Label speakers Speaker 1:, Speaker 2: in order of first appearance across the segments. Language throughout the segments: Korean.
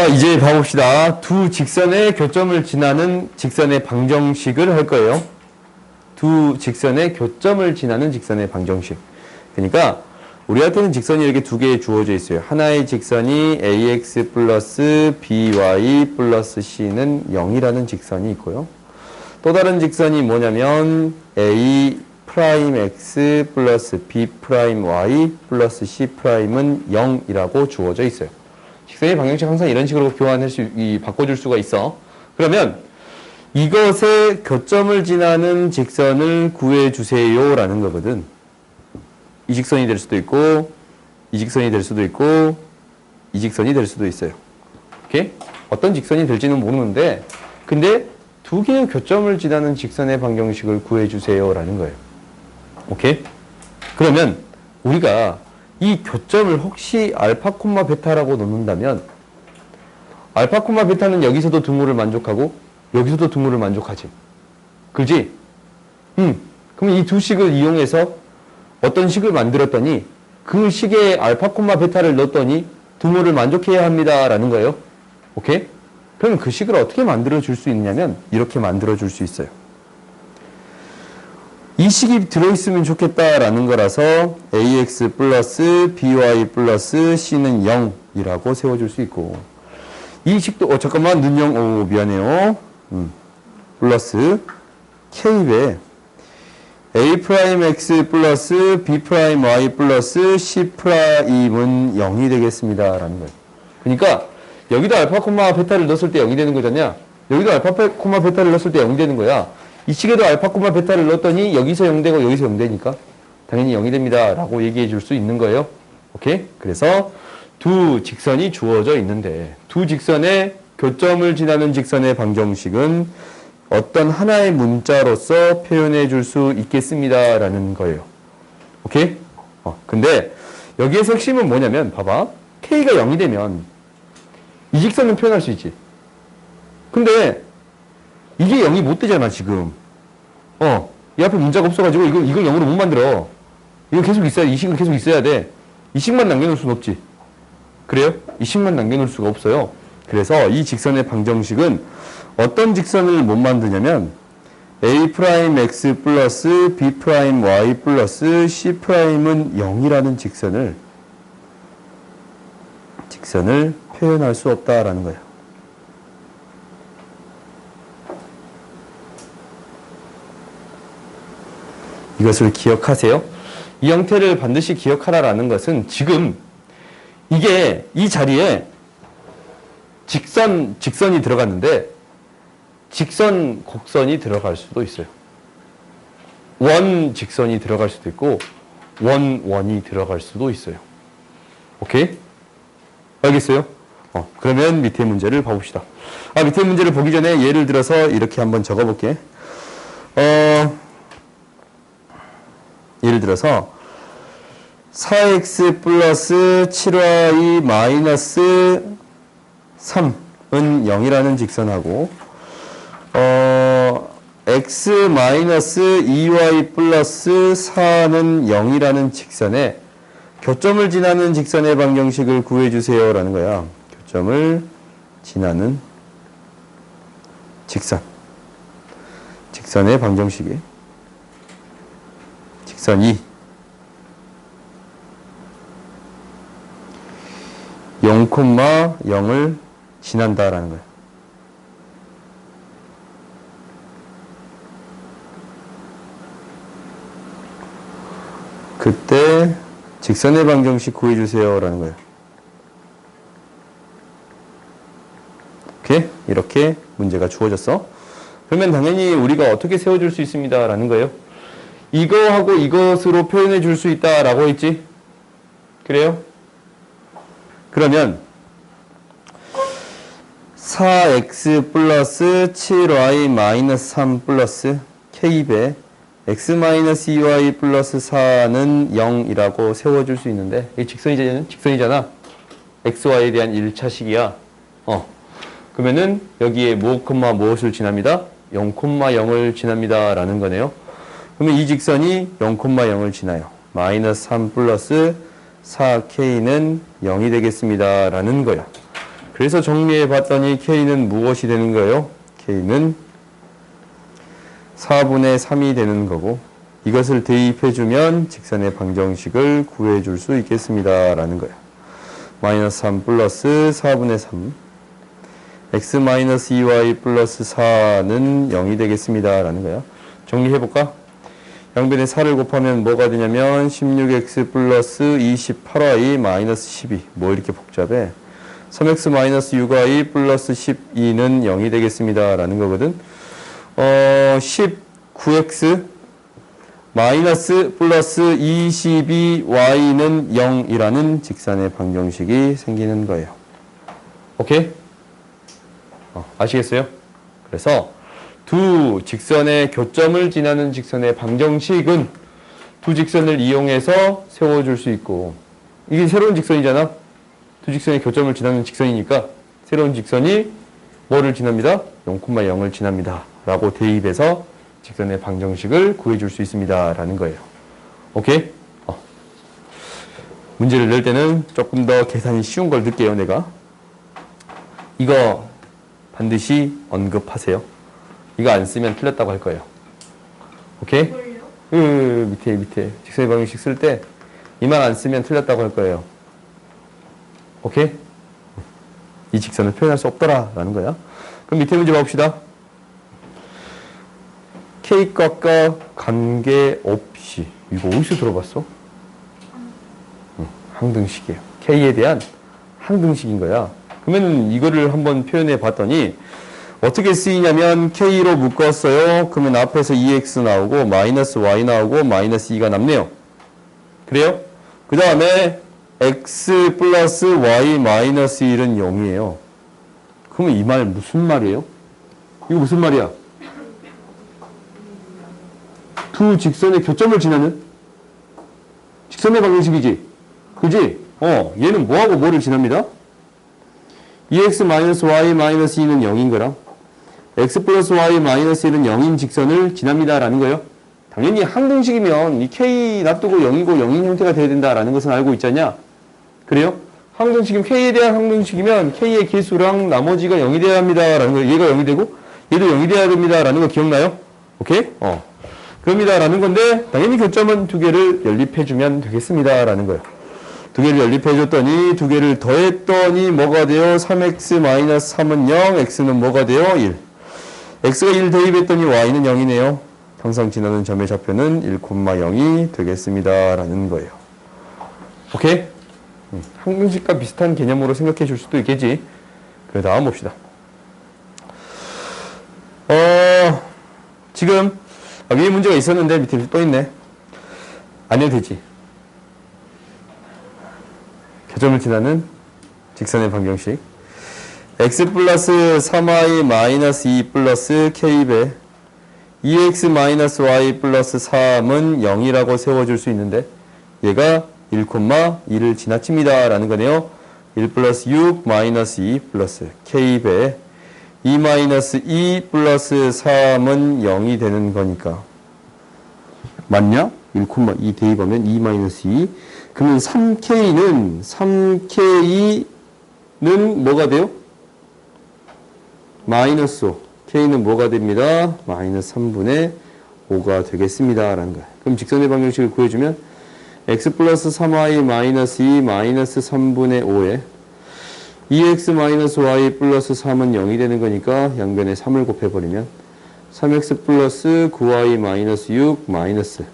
Speaker 1: 이제 봐봅시다. 두 직선의 교점을 지나는 직선의 방정식을 할 거예요. 두 직선의 교점을 지나는 직선의 방정식. 그러니까 우리한테는 직선이 이렇게 두 개 주어져 있어요. 하나의 직선이 ax 플러스 by 플러스 c는 0이라는 직선이 있고요. 또 다른 직선이 뭐냐면 a 프라임 x 플러스 b 프라임 y 플러스 c 프라임은 0이라고 주어져 있어요. 직선의 방정식 항상 이런 식으로 바꿔줄 수가 있어. 그러면 이것의 교점을 지나는 직선을 구해주세요 라는 거거든. 이 직선이 될 수도 있고, 이 직선이 될 수도 있고, 이 직선이 될 수도 있어요. 오케이? 어떤 직선이 될지는 모르는데, 근데 두 개의 교점을 지나는 직선의 방정식을 구해주세요 라는 거예요. 오케이? 그러면 우리가 이 교점을 혹시 알파, 베타라고 놓는다면 알파, 베타는 여기서도 등호를 만족하고 여기서도 등호를 만족하지. 그지? 그럼 이 두 식을 이용해서 어떤 식을 만들었더니 그 식에 알파, 베타를 넣었더니 등호를 만족해야 합니다 라는 거예요. 오케이? 그럼 그 식을 어떻게 만들어줄 수 있냐면 이렇게 만들어줄 수 있어요. 이 식이 들어있으면 좋겠다라는 거라서 ax 플러스 by 플러스 c는 0이라고 세워줄 수 있고 이 식도 잠깐만 눈영 미안해요. 플러스 k배 a 프라임 x 플러스 b 프라임 y 플러스 c 프라임은 0이 되겠습니다 라는 거예요. 그러니까 여기도 알파, 베타를 넣었을 때 0이 되는 거잖냐. 여기도 알파, 베타를 넣었을 때 0이 되는 거야. 이 식에도 알파, 베타를 넣었더니 여기서 0되고 여기서 0되니까 당연히 0이 됩니다 라고 얘기해 줄 수 있는 거예요. 오케이? 그래서 두 직선이 주어져 있는데 두 직선의 교점을 지나는 직선의 방정식은 어떤 하나의 문자로서 표현해 줄 수 있겠습니다 라는 거예요. 오케이? 근데 여기에서 핵심은 뭐냐면 봐봐. K가 0이 되면 이 직선은 표현할 수 있지. 근데 이게 0이 못 되잖아 지금. 이 앞에 문자가 없어가지고 이걸 0으로 못 만들어. 이거 계속 있어야 돼. 이 식은 계속 있어야 돼. 이 식만 남겨놓을 수는 없지. 그래요? 이 식만 남겨놓을 수가 없어요. 그래서 이 직선의 방정식은 어떤 직선을 못 만드냐면 a 프라임 x 플러스 b 프라임 y 플러스 c 프라임은 0이라는 직선을 표현할 수 없다라는 거예요. 이것을 기억하세요. 이 형태를 반드시 기억하라라는 것은 지금 이게 이 자리에 직선이 들어갔는데 직선, 곡선이 들어갈 수도 있어요. 원 직선이 들어갈 수도 있고 원이 들어갈 수도 있어요. 오케이? 알겠어요? 그러면 밑에 문제를 봐봅시다. 밑에 문제를 보기 전에 예를 들어서 이렇게 한번 적어볼게. 예를 들어서 4x 플러스 7y 마이너스 3은 0이라는 직선하고 x 마이너스 2y 플러스 4는 0이라는 직선에 교점을 지나는 직선의 방정식을 구해주세요 라는 거야. 교점을 지나는 직선의 방정식이 직선 2 0,0을 지난다라는 거예요. 그때 직선의 방정식 구해주세요 라는 거예요. 오케이? 이렇게 문제가 주어졌어. 그러면 당연히 우리가 어떻게 세워줄 수 있습니다 라는 거예요. 이거하고 이것으로 표현해 줄 수 있다 라고 했지? 그래요? 그러면 4x 플러스 7y 마이너스 3 플러스 k배 x 마이너스 2y 플러스 4는 0이라고 세워줄 수 있는데 이 직선이잖아. xy에 대한 1차식이야. 그러면은 여기에 무엇을 지납니다? 0,0을 지납니다 라는 거네요. 그러면 이 직선이 0,0을 지나요. 마이너스 3 플러스 4k는 0이 되겠습니다 라는 거야. 그래서 정리해 봤더니 K는 무엇이 되는 거예요? K는 4분의 3이 되는 거고, 이것을 대입해주면 직선의 방정식을 구해줄 수 있겠습니다. 라는 거예요. 마이너스 3 플러스 4분의 3. x 마이너스 2y 플러스 4는 0이 되겠습니다. 라는 거예요. 정리해볼까? 양변에 4를 곱하면 뭐가 되냐면 16x 플러스 28y 마이너스 12. 뭐 이렇게 복잡해? 3x 마이너스 6y 플러스 12는 0이 되겠습니다. 라는 거거든. 19x 마이너스 플러스 22y는 0이라는 직선의 방정식이 생기는 거예요. 오케이? 아시겠어요? 그래서 두 직선의 교점을 지나는 직선의 방정식은 두 직선을 이용해서 세워줄 수 있고, 이게 새로운 직선이잖아. 두 직선의 교점을 지나는 직선이니까 새로운 직선이 뭐를 지납니다? 0,0을 지납니다. 라고 대입해서 직선의 방정식을 구해줄 수 있습니다. 라는 거예요. 오케이? 문제를 낼 때는 조금 더 계산이 쉬운 걸 넣을게요, 내가. 이거 반드시 언급하세요. 이거 안 쓰면 틀렸다고 할 거예요. 오케이? 밑에. 직선의 방정식 쓸 때 이 말 안 쓰면 틀렸다고 할 거예요. 오케이? 이 직선을 표현할 수 없더라. 라는 거야. 그럼 밑에 문제 봐봅시다. K값과 관계없이. 이거 어디서 들어봤어? 항등식이에요. K에 대한 항등식인 거야. 그러면 이거를 한번 표현해 봤더니 어떻게 쓰이냐면 K로 묶었어요. 그러면 앞에서 2x 나오고 마이너스 y 나오고 마이너스 2가 남네요. 그래요? 그 다음에 x 플러스 y 마이너스 1은 0이에요. 그러면 이 말 무슨 말이에요? 이거 무슨 말이야? 두 직선의 교점을 지나는 직선의 방정식이지. 그지? 얘는 뭐하고 뭐를 지납니다? 2x 마이너스 y 마이너스 2는 0인 거랑 x 플러스 y 마이너스 1은 0인 직선을 지납니다. 라는 거예요. 당연히 항등식이면 이 k 놔두고 0이고 0인 형태가 돼야 된다라는 것은 알고 있잖냐? 그래요? 항등식이면 k에 대한 항등식이면 k의 개수랑 나머지가 0이 돼야 합니다. 라는 거예요. 얘가 0이 되고 얘도 0이 돼야 됩니다. 라는 거 기억나요? 오케이? 그럽니다. 라는 건데 당연히 교점은 두 개를 연립해주면 되겠습니다. 라는 거예요. 두 개를 연립해줬더니 두 개를 더했더니 뭐가 돼요? 3x-3은 0, x는 뭐가 돼요? 1. x가 1 대입했더니 y는 0이네요. 항상 지나는 점의 좌표는 1,0이 되겠습니다. 라는 거예요. 오케이? 항등식과 비슷한 개념으로 생각해 줄 수도 있겠지. 그 다음 봅시다. 지금 위에 문제가 있었는데 밑에 또 있네. 안 해도 되지. 교점을 지나는 직선의 방정식. x 플러스 3y 마이너스 2 플러스 k배 2x 마이너스 y 플러스 3은 0이라고 세워줄 수 있는데 얘가 1,2를 지나칩니다. 라는 거네요. 1 플러스 6 마이너스 2 플러스 k배 2 마이너스 2 플러스 3은 0이 되는 거니까. 맞냐? 1,2 대입하면 2 마이너스 2. 그러면 3K는 뭐가 돼요? 마이너스 5. K는 뭐가 됩니다? 마이너스 3분의 5가 되겠습니다. 라는 거야. 그럼 직선의 방정식을 구해주면 x 플러스 3y 마이너스 2 마이너스 3분의 5에 2x 마이너스 y 플러스 3은 0이 되는 거니까 양변에 3을 곱해버리면 3x 플러스 9y 마이너스 6 마이너스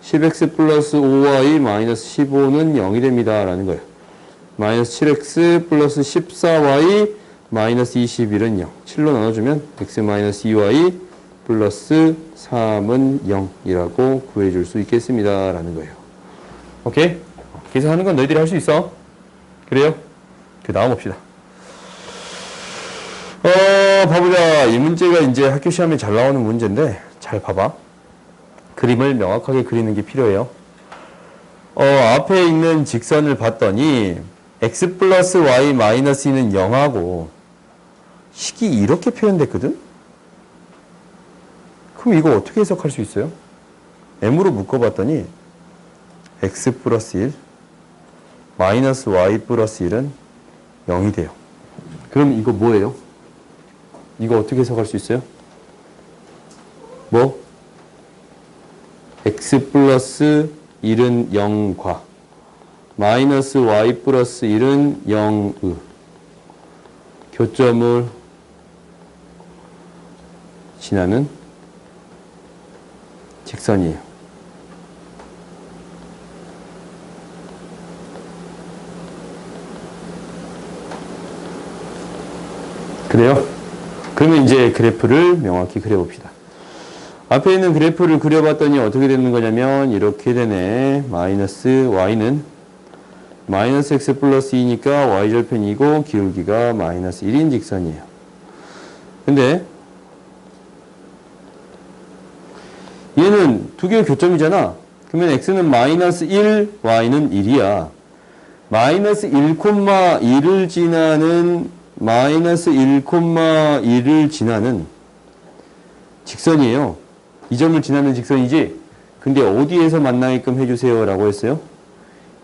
Speaker 1: 10x 플러스 5y 마이너스 15는 0이 됩니다. 라는 거예요. 마이너스 7x 플러스 14y 마이너스 21은 0. 7로 나눠주면 x 마이너스 2y 플러스 3은 0이라고 구해줄 수 있겠습니다. 라는 거예요. 오케이? 계산하는 건 너희들이 할 수 있어. 그래요? 그 다음 봅시다. 봐보자. 이 문제가 이제 학교 시험에 잘 나오는 문제인데 잘 봐봐. 그림을 명확하게 그리는 게 필요해요. 앞에 있는 직선을 봤더니 x 플러스 y 마이너스 2는 0하고 식이 이렇게 표현됐거든? 그럼 이거 어떻게 해석할 수 있어요? m으로 묶어봤더니 x 플러스 1 마이너스 y 플러스 1은 0이 돼요. 그럼 이거 뭐예요? 이거 어떻게 해석할 수 있어요? 뭐? x 플러스 1은 0과 마이너스 y 플러스 1은 0의 교점을 지나는 직선이에요. 그래요? 그러면 이제 그래프를 명확히 그려봅시다. 앞에 있는 그래프를 그려봤더니 어떻게 되는 거냐면 이렇게 되네. 마이너스 y는 마이너스 x 플러스 2니까 y절편이고 기울기가 마이너스 1인 직선이에요. 근데 얘는 두 개의 교점이잖아. 그러면 x는 마이너스 1, y는 1이야. 마이너스 1,1을 지나는 마이너스 1,1을 지나는 직선이에요. 이 점을 지나는 직선이지. 근데 어디에서 만나게끔 해주세요 라고 했어요?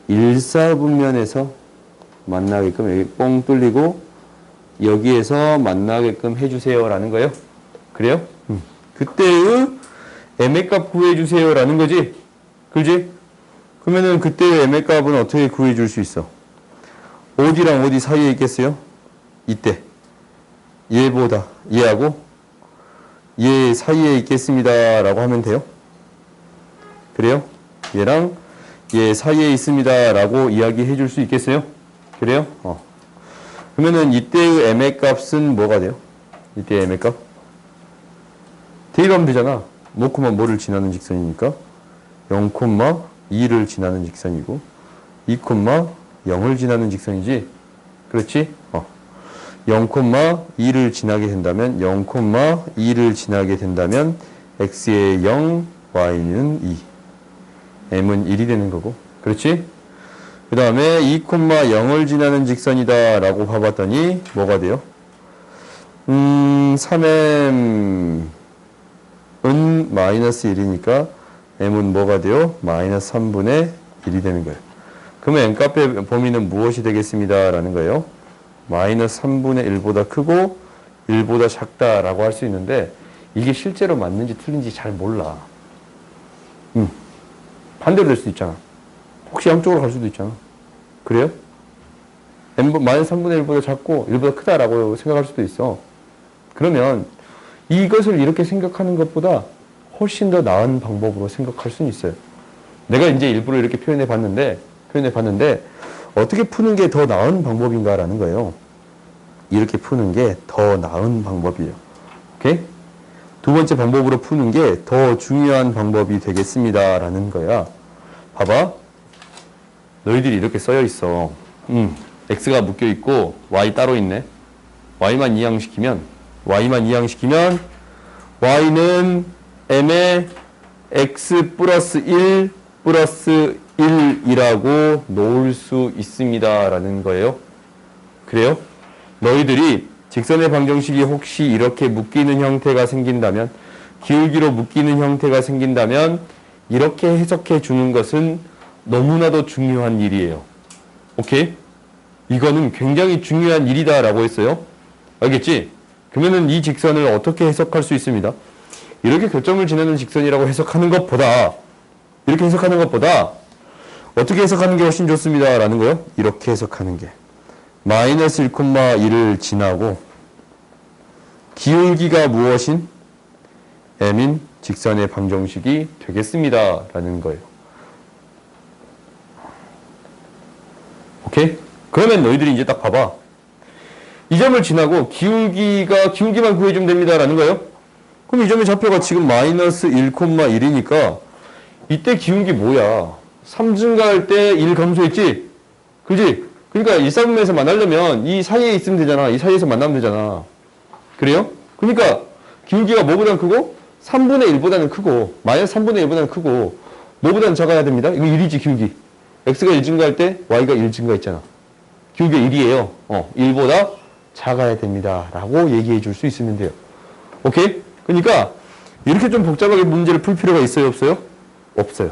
Speaker 1: 일사분면에서 만나게끔 여기 뻥 뚫리고 여기에서 만나게끔 해주세요 라는 거예요. 그래요? 그때의 m의 값 구해주세요 라는 거지. 그지? 그러면은 그때의 m의 값은 어떻게 구해줄 수 있어? 어디랑 어디 사이에 있겠어요? 이때 얘보다 얘하고 얘 사이에 있겠습니다 라고 하면 돼요. 그래요? 얘랑 얘 사이에 있습니다 라고 이야기해 줄 수 있겠어요? 그래요? 그러면은 이때의 m의 값은 뭐가 돼요? 이때의 m의 값? 대입하면 되잖아. 뭐코마 뭐를 지나는 직선이니까 0,2를 지나는 직선이고 2,0을 지나는 직선이지. 그렇지? 0,2를 지나게 된다면 0,2를 지나게 된다면 x에 0, y는 2, m은 1이 되는 거고. 그렇지? 그 다음에 2,0을 지나는 직선이다 라고 봐봤더니 뭐가 돼요? 3m은 마이너스 1이니까 m은 뭐가 돼요? 마이너스 3분의 1이 되는 거예요. 그러면 m값의 범위는 무엇이 되겠습니다 라는 거예요. 마이너스 3분의 1보다 크고 1보다 작다라고 할 수 있는데 이게 실제로 맞는지 틀린지 잘 몰라. 반대로 될 수도 있잖아. 혹시 양쪽으로 갈 수도 있잖아. 그래요? 마이너스 3분의 1보다 작고 1보다 크다라고 생각할 수도 있어. 그러면 이것을 이렇게 생각하는 것보다 훨씬 더 나은 방법으로 생각할 수는 있어요. 내가 이제 일부러 이렇게 표현해 봤는데 어떻게 푸는 게 더 나은 방법인가라는 거예요. 이렇게 푸는 게 더 나은 방법이에요. 오케이? 두 번째 방법으로 푸는 게 더 중요한 방법이 되겠습니다라는 거야. 봐봐. 너희들이 이렇게 써여 있어. x가 묶여 있고 y 따로 있네. y만 이항시키면 y는 m에 x 플러스 1 플러스 1이라고 놓을 수 있습니다 라는 거예요. 그래요? 너희들이 직선의 방정식이 혹시 이렇게 묶이는 형태가 생긴다면, 기울기로 묶이는 형태가 생긴다면 이렇게 해석해 주는 것은 너무나도 중요한 일이에요. 오케이? 이거는 굉장히 중요한 일이다 라고 했어요. 알겠지? 그러면은 이 직선을 어떻게 해석할 수 있습니다. 이렇게 교점을 지나는 직선이라고 해석하는 것보다, 이렇게 해석하는 것보다 어떻게 해석하는 게 훨씬 좋습니다 라는 거요. 이렇게 해석하는 게 마이너스 1,1을 지나고 기울기가 무엇인 m인 직선의 방정식이 되겠습니다 라는 거예요. 오케이? 그러면 너희들이 이제 딱 봐봐. 이 점을 지나고 기울기만 구해주면 됩니다 라는 거예요. 그럼 이 점의 좌표가 지금 마이너스 1,1이니까 이때 기울기 뭐야? 3 증가할 때 1 감소했지? 그지? 그러니까 일사분면에서 만나려면 이 사이에 있으면 되잖아. 이 사이에서 만나면 되잖아. 그래요? 그러니까 기울기가 뭐보다는 크고 3분의 1보다는 크고 마이너스 3분의 1보다는 크고 뭐보다는 작아야 됩니다. 이거 1이지 기울기. x가 1 증가할 때 y가 1 증가했잖아. 기울기가 1이에요. 1보다 작아야 됩니다. 라고 얘기해 줄 수 있으면 돼요. 오케이? 그러니까 이렇게 좀 복잡하게 문제를 풀 필요가 있어요? 없어요? 없어요.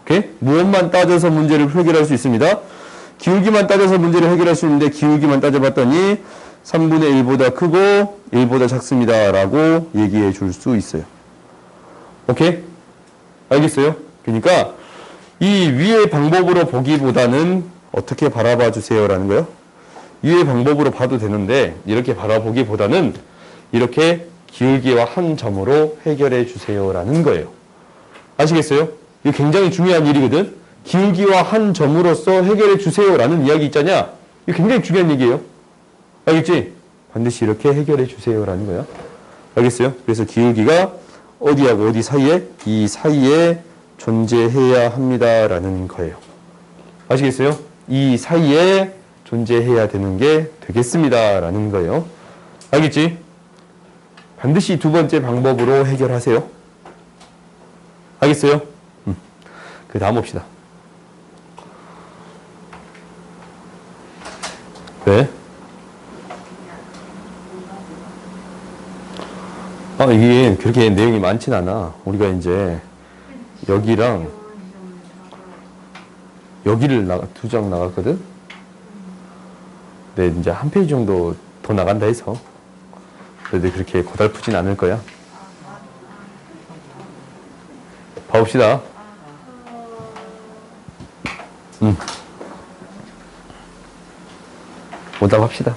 Speaker 1: 오케이? 무엇만 따져서 문제를 해결할 수 있습니다. 기울기만 따져서 문제를 해결할 수 있는데 기울기만 따져봤더니 3분의 1보다 크고 1보다 작습니다. 라고 얘기해 줄 수 있어요. 오케이? 알겠어요? 그러니까 이 위의 방법으로 보기보다는 어떻게 바라봐 주세요 라는 거예요. 위의 방법으로 봐도 되는데 이렇게 바라보기보다는 이렇게 기울기와 한 점으로 해결해 주세요 라는 거예요. 아시겠어요? 이거 굉장히 중요한 일이거든. 기울기와 한 점으로서 해결해 주세요 라는 이야기 있잖냐. 이거 굉장히 중요한 얘기예요. 알겠지? 반드시 이렇게 해결해 주세요 라는 거야. 알겠어요? 그래서 기울기가 어디하고 어디 사이에? 이 사이에 존재해야 합니다 라는 거예요. 아시겠어요? 이 사이에 존재해야 되는 게 되겠습니다 라는 거예요. 알겠지? 반드시 두 번째 방법으로 해결하세요. 알겠어요? 그 다음 봅시다. 왜? 이게 그렇게 내용이 많진 않아. 우리가 이제 여기랑 여기를 두 장 나갔거든? 근데 이제 한 페이지 정도 더 나간다 해서. 근데 그렇게 고달프진 않을 거야. 봐봅시다. 오답합시다.